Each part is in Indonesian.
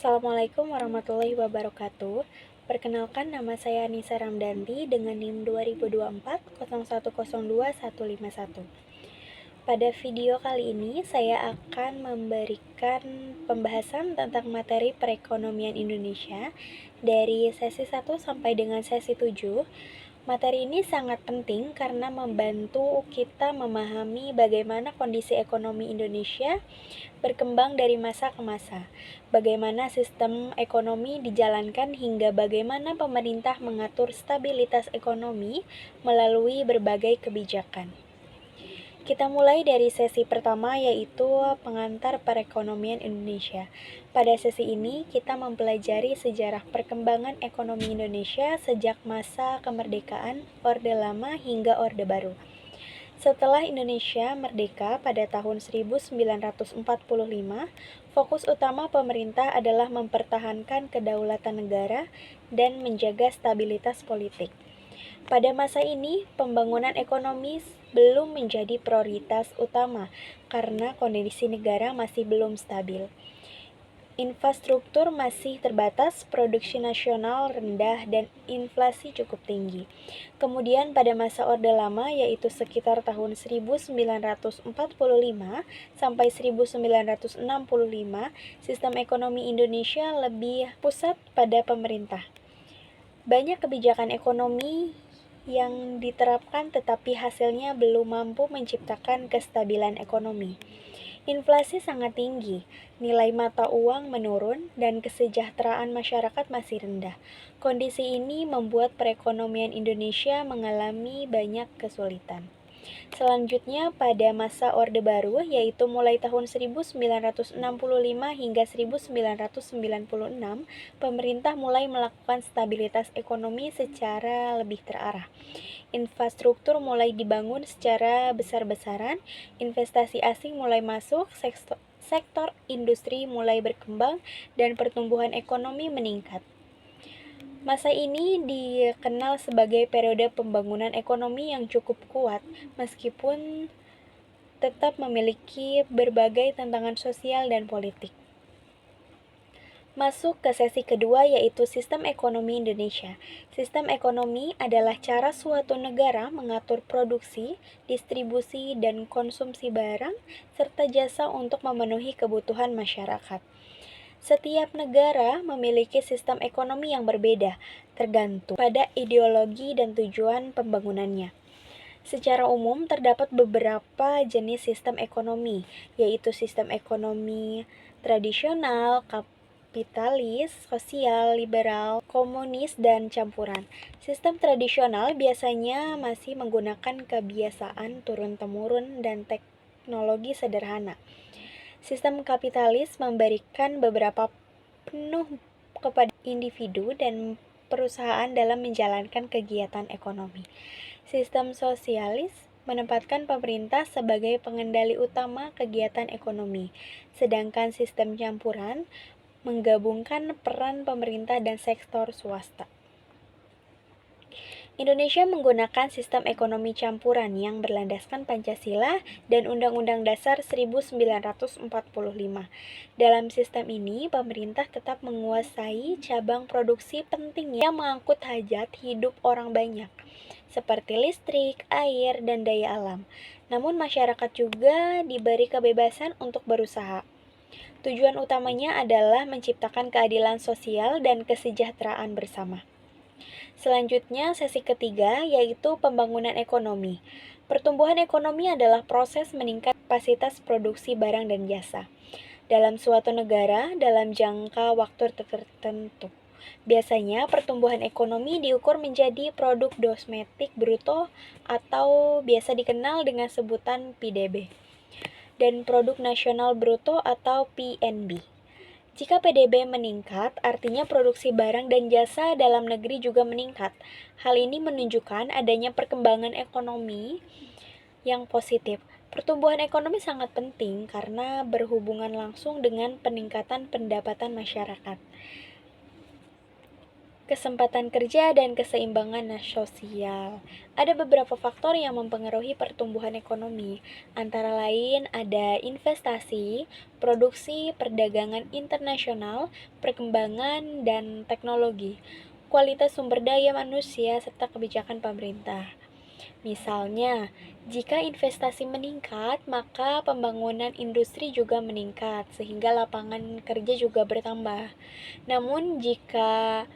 Assalamualaikum warahmatullahi wabarakatuh. Perkenalkan, nama saya Anissa Ramdanti dengan NIM 2024 0102 151. Pada video kali ini, saya akan memberikan pembahasan tentang materi perekonomian Indonesia dari sesi 1 sampai dengan sesi 7. Materi ini sangat penting karena membantu kita memahami bagaimana kondisi ekonomi Indonesia berkembang dari masa ke masa, bagaimana sistem ekonomi dijalankan hingga bagaimana pemerintah mengatur stabilitas ekonomi melalui berbagai kebijakan. Kita mulai dari sesi pertama, yaitu pengantar perekonomian Indonesia. Pada sesi ini, kita mempelajari sejarah perkembangan ekonomi Indonesia sejak masa kemerdekaan, Orde Lama hingga Orde Baru. Setelah Indonesia merdeka pada tahun 1945, fokus utama pemerintah adalah mempertahankan kedaulatan negara dan menjaga stabilitas politik. Pada masa ini, pembangunan ekonomi belum menjadi prioritas utama karena kondisi negara masih belum stabil. Infrastruktur masih terbatas, produksi nasional rendah, dan inflasi cukup tinggi. Kemudian pada masa Orde Lama, yaitu sekitar tahun 1945 sampai 1965, sistem ekonomi Indonesia lebih pusat pada pemerintah. Banyak kebijakan ekonomi yang diterapkan tetapi hasilnya belum mampu menciptakan kestabilan ekonomi. Inflasi sangat tinggi, nilai mata uang menurun, dan kesejahteraan masyarakat masih rendah. Kondisi ini membuat perekonomian Indonesia mengalami banyak kesulitan. Selanjutnya, pada masa Orde Baru, yaitu mulai tahun 1965 hingga 1996, pemerintah mulai melakukan stabilitas ekonomi secara lebih terarah. Infrastruktur mulai dibangun secara besar-besaran, investasi asing mulai masuk, sektor industri mulai berkembang, dan pertumbuhan ekonomi meningkat. Masa ini dikenal sebagai periode pembangunan ekonomi yang cukup kuat, meskipun tetap memiliki berbagai tantangan sosial dan politik. Masuk ke sesi kedua, yaitu sistem ekonomi Indonesia. Sistem ekonomi adalah cara suatu negara mengatur produksi, distribusi, dan konsumsi barang, serta jasa untuk memenuhi kebutuhan masyarakat. Setiap negara memiliki sistem ekonomi yang berbeda, tergantung pada ideologi dan tujuan pembangunannya. Secara umum, terdapat beberapa jenis sistem ekonomi, yaitu sistem ekonomi tradisional, kapitalis, sosial, liberal, komunis, dan campuran. Sistem tradisional biasanya masih menggunakan kebiasaan turun-temurun dan teknologi sederhana. Sistem kapitalis memberikan beberapa penuh kepada individu dan perusahaan dalam menjalankan kegiatan ekonomi. Sistem sosialis menempatkan pemerintah sebagai pengendali utama kegiatan ekonomi, sedangkan sistem campuran menggabungkan peran pemerintah dan sektor swasta. Indonesia menggunakan sistem ekonomi campuran yang berlandaskan Pancasila dan Undang-Undang Dasar 1945. Dalam sistem ini, pemerintah tetap menguasai cabang produksi penting yang mengangkut hajat hidup orang banyak, seperti listrik, air, dan daya alam. Namun masyarakat juga diberi kebebasan untuk berusaha. Tujuan utamanya adalah menciptakan keadilan sosial dan kesejahteraan bersama. Selanjutnya, sesi ketiga, yaitu pembangunan ekonomi. Pertumbuhan ekonomi adalah proses meningkat kapasitas produksi barang dan jasa dalam suatu negara dalam jangka waktu tertentu. Biasanya, pertumbuhan ekonomi diukur menjadi produk domestik bruto atau biasa dikenal dengan sebutan PDB, dan produk nasional bruto atau PNB. Jika PDB meningkat, artinya produksi barang dan jasa dalam negeri juga meningkat. Hal ini menunjukkan adanya perkembangan ekonomi yang positif. Pertumbuhan ekonomi sangat penting karena berhubungan langsung dengan peningkatan pendapatan masyarakat. Kesempatan kerja dan keseimbangan sosial. Ada beberapa faktor yang mempengaruhi pertumbuhan ekonomi, antara lain ada investasi, produksi, perdagangan internasional, perkembangan, dan teknologi, kualitas sumber daya manusia, serta kebijakan pemerintah. Misalnya, jika investasi meningkat, maka pembangunan industri juga meningkat, sehingga lapangan kerja juga bertambah. Namun, jika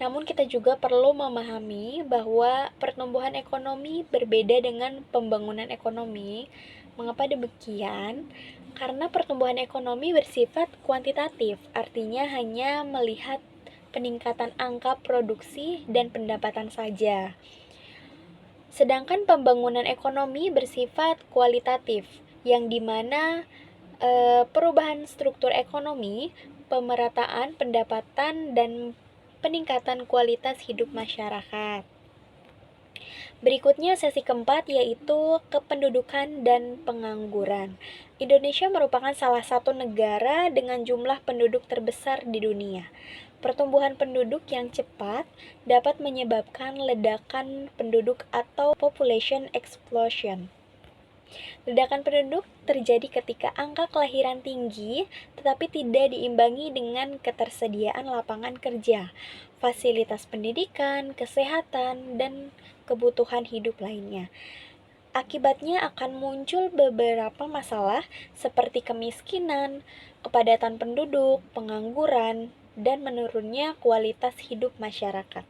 namun kita juga perlu memahami bahwa pertumbuhan ekonomi berbeda dengan pembangunan ekonomi. Mengapa demikian? Karena pertumbuhan ekonomi bersifat kuantitatif, artinya hanya melihat peningkatan angka produksi dan pendapatan saja. Sedangkan pembangunan ekonomi bersifat kualitatif, yang dimana perubahan struktur ekonomi, pemerataan pendapatan, dan peningkatan kualitas hidup masyarakat. Berikutnya sesi keempat yaitu kependudukan dan pengangguran. Indonesia merupakan salah satu negara dengan jumlah penduduk terbesar di dunia. Pertumbuhan penduduk yang cepat dapat menyebabkan ledakan penduduk atau population explosion. Ledakan penduduk terjadi ketika angka kelahiran tinggi tetapi tidak diimbangi dengan ketersediaan lapangan kerja, fasilitas pendidikan, kesehatan, dan kebutuhan hidup lainnya. Akibatnya akan muncul beberapa masalah seperti kemiskinan, kepadatan penduduk, pengangguran, dan menurunnya kualitas hidup masyarakat.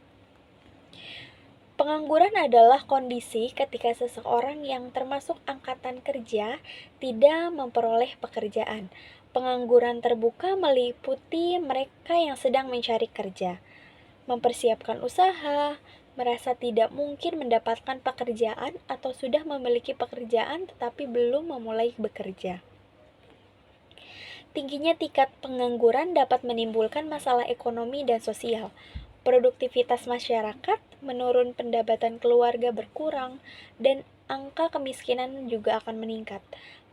Pengangguran adalah kondisi ketika seseorang yang termasuk angkatan kerja tidak memperoleh pekerjaan. Pengangguran terbuka meliputi mereka yang sedang mencari kerja, mempersiapkan usaha, merasa tidak mungkin mendapatkan pekerjaan, atau sudah memiliki pekerjaan tetapi belum memulai bekerja. Tingginya tingkat pengangguran dapat menimbulkan masalah ekonomi dan sosial. Produktivitas masyarakat menurun, pendapatan keluarga berkurang, dan angka kemiskinan juga akan meningkat.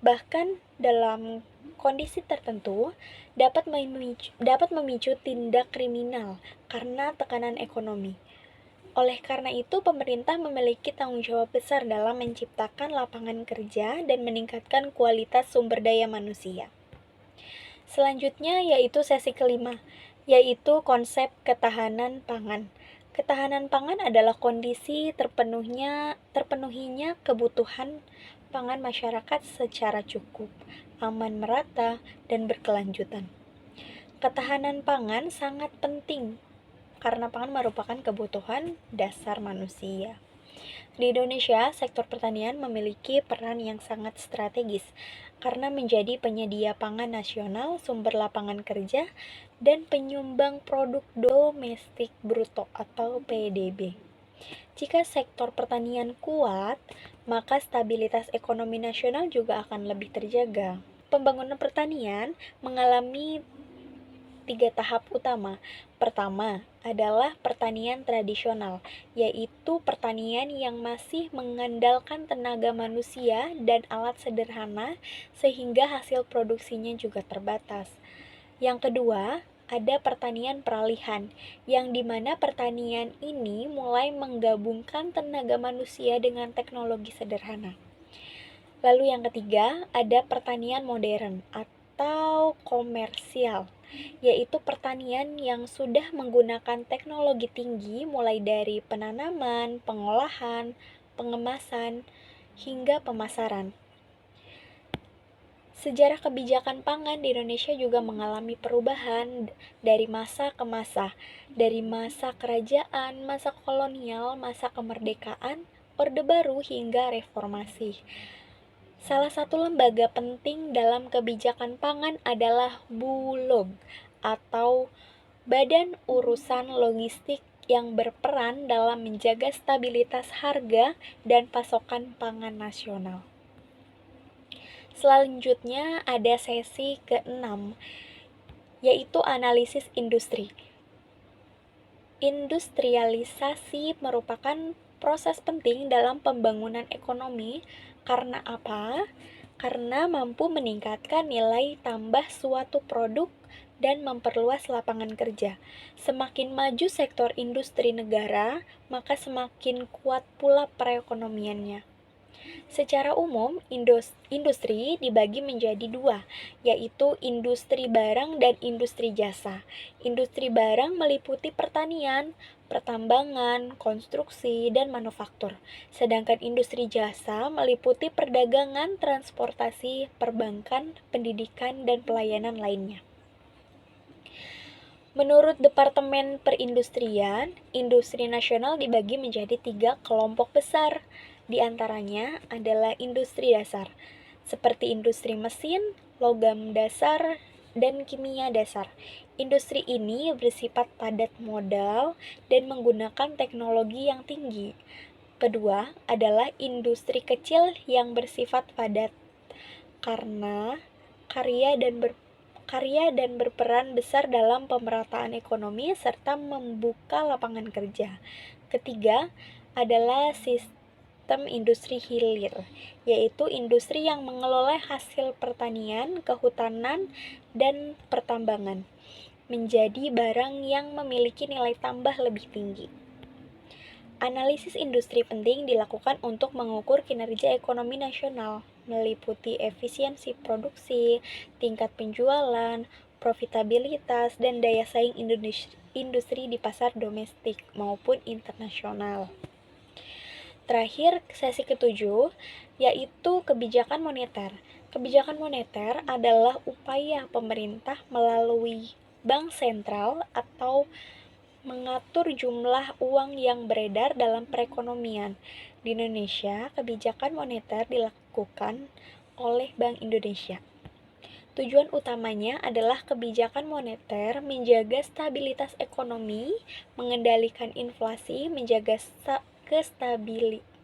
Bahkan dalam kondisi tertentu dapat memicu tindak kriminal karena tekanan ekonomi. Oleh karena itu, pemerintah memiliki tanggung jawab besar dalam menciptakan lapangan kerja dan meningkatkan kualitas sumber daya manusia. Selanjutnya yaitu sesi kelima, yaitu konsep ketahanan pangan. Ketahanan pangan adalah kondisi terpenuhinya kebutuhan pangan masyarakat secara cukup, aman, merata, dan berkelanjutan. Ketahanan pangan sangat penting karena pangan merupakan kebutuhan dasar manusia. Di Indonesia, sektor pertanian memiliki peran yang sangat strategis karena menjadi penyedia pangan nasional, sumber lapangan kerja, dan penyumbang produk domestik bruto atau PDB. Jika sektor pertanian kuat, maka stabilitas ekonomi nasional juga akan lebih terjaga. Pembangunan pertanian mengalami 3 tahap utama. Pertama adalah pertanian tradisional, yaitu pertanian yang masih mengandalkan tenaga manusia dan alat sederhana sehingga hasil produksinya juga terbatas. Yang kedua, ada pertanian peralihan, yang dimana pertanian ini mulai menggabungkan tenaga manusia dengan teknologi sederhana. Lalu yang ketiga, ada pertanian modern atau komersial, yaitu pertanian yang sudah menggunakan teknologi tinggi mulai dari penanaman, pengolahan, pengemasan, hingga pemasaran. Sejarah kebijakan pangan di Indonesia juga mengalami perubahan dari masa ke masa, dari masa kerajaan, masa kolonial, masa kemerdekaan, Orde Baru, hingga reformasi. Salah satu lembaga penting dalam kebijakan pangan adalah Bulog atau Badan Urusan Logistik yang berperan dalam menjaga stabilitas harga dan pasokan pangan nasional. Selanjutnya ada sesi ke-6, yaitu analisis industri. Industrialisasi merupakan proses penting dalam pembangunan ekonomi. Karena apa? Karena mampu meningkatkan nilai tambah suatu produk dan memperluas lapangan kerja. Semakin maju sektor industri negara, maka semakin kuat pula perekonomiannya. Secara umum, industri dibagi menjadi dua, yaitu industri barang dan industri jasa. Industri barang meliputi pertanian, pertambangan, konstruksi, dan manufaktur. Sedangkan industri jasa meliputi perdagangan, transportasi, perbankan, pendidikan, dan pelayanan lainnya. Menurut Departemen Perindustrian, industri nasional dibagi menjadi 3 kelompok besar. Di antaranya adalah industri dasar, seperti industri mesin, logam dasar, dan kimia dasar. Industri ini bersifat padat modal dan menggunakan teknologi yang tinggi. Kedua adalah industri kecil yang bersifat padat karena karya dan berperan besar dalam pemerataan ekonomi serta membuka lapangan kerja. Ketiga adalah sistem industri hilir, yaitu industri yang mengelola hasil pertanian, kehutanan, dan pertambangan menjadi barang yang memiliki nilai tambah lebih tinggi. Analisis industri penting dilakukan untuk mengukur kinerja ekonomi nasional, meliputi efisiensi produksi, tingkat penjualan, profitabilitas, dan daya saing industri di pasar domestik maupun internasional. Terakhir, sesi ketujuh, yaitu kebijakan moneter. Kebijakan moneter adalah upaya pemerintah melalui bank sentral atau mengatur jumlah uang yang beredar dalam perekonomian. Di Indonesia, kebijakan moneter dilakukan oleh Bank Indonesia. Tujuan utamanya adalah kebijakan moneter menjaga stabilitas ekonomi, mengendalikan inflasi, menjaga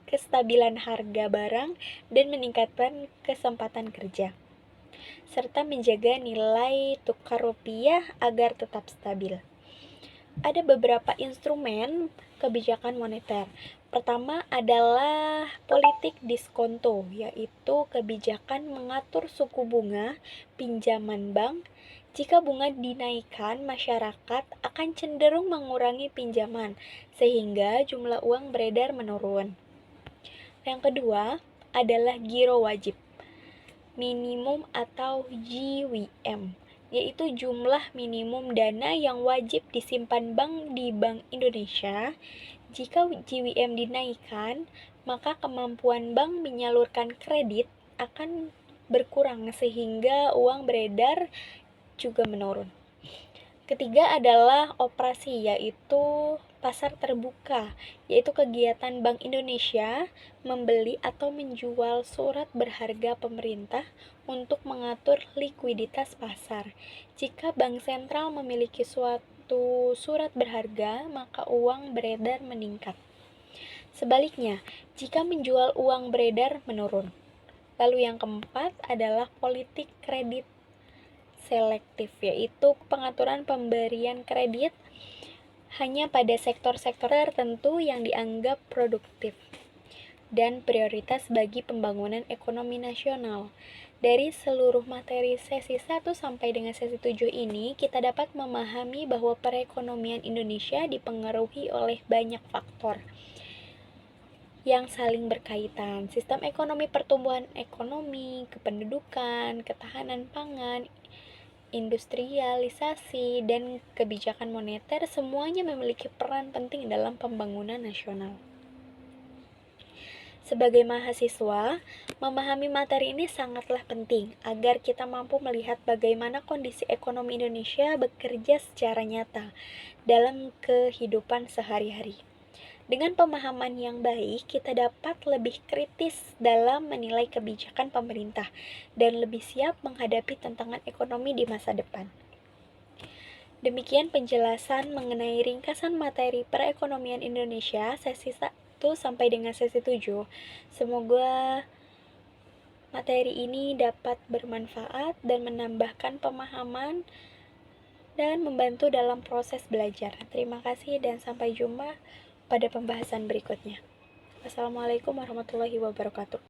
kestabilan harga barang, dan meningkatkan kesempatan kerja, serta menjaga nilai tukar rupiah agar tetap stabil. Ada beberapa instrumen kebijakan moneter. Pertama adalah politik diskonto, yaitu kebijakan mengatur suku bunga pinjaman bank. Jika bunga dinaikkan, masyarakat akan cenderung mengurangi pinjaman, sehingga jumlah uang beredar menurun. Yang kedua adalah giro wajib minimum atau GWM, yaitu jumlah minimum dana yang wajib disimpan bank di Bank Indonesia. Jika GWM dinaikkan, maka kemampuan bank menyalurkan kredit akan berkurang sehingga uang beredar juga menurun. Ketiga adalah operasi, yaitu pasar terbuka, yaitu kegiatan Bank Indonesia membeli atau menjual surat berharga pemerintah untuk mengatur likuiditas pasar. Jika bank sentral memiliki suatu surat berharga, maka uang beredar meningkat. Sebaliknya, jika menjual uang beredar menurun. Lalu yang keempat adalah politik kredit selektif, yaitu pengaturan pemberian kredit hanya pada sektor-sektor tertentu yang dianggap produktif dan prioritas bagi pembangunan ekonomi nasional. Dari seluruh materi sesi 1 sampai dengan sesi 7 ini, kita dapat memahami bahwa perekonomian Indonesia dipengaruhi oleh banyak faktor yang saling berkaitan. Sistem ekonomi, pertumbuhan ekonomi, kependudukan, ketahanan pangan, industrialisasi, dan kebijakan moneter semuanya memiliki peran penting dalam pembangunan nasional. Sebagai mahasiswa, memahami materi ini sangatlah penting agar kita mampu melihat bagaimana kondisi ekonomi Indonesia bekerja secara nyata dalam kehidupan sehari-hari. Dengan pemahaman yang baik, kita dapat lebih kritis dalam menilai kebijakan pemerintah dan lebih siap menghadapi tantangan ekonomi di masa depan. Demikian penjelasan mengenai ringkasan materi perekonomian Indonesia sesi 1 sampai dengan sesi 7. Semoga materi ini dapat bermanfaat dan menambahkan pemahaman dan membantu dalam proses belajar. Terima kasih dan sampai jumpa pada pembahasan berikutnya. Wassalamualaikum warahmatullahi wabarakatuh.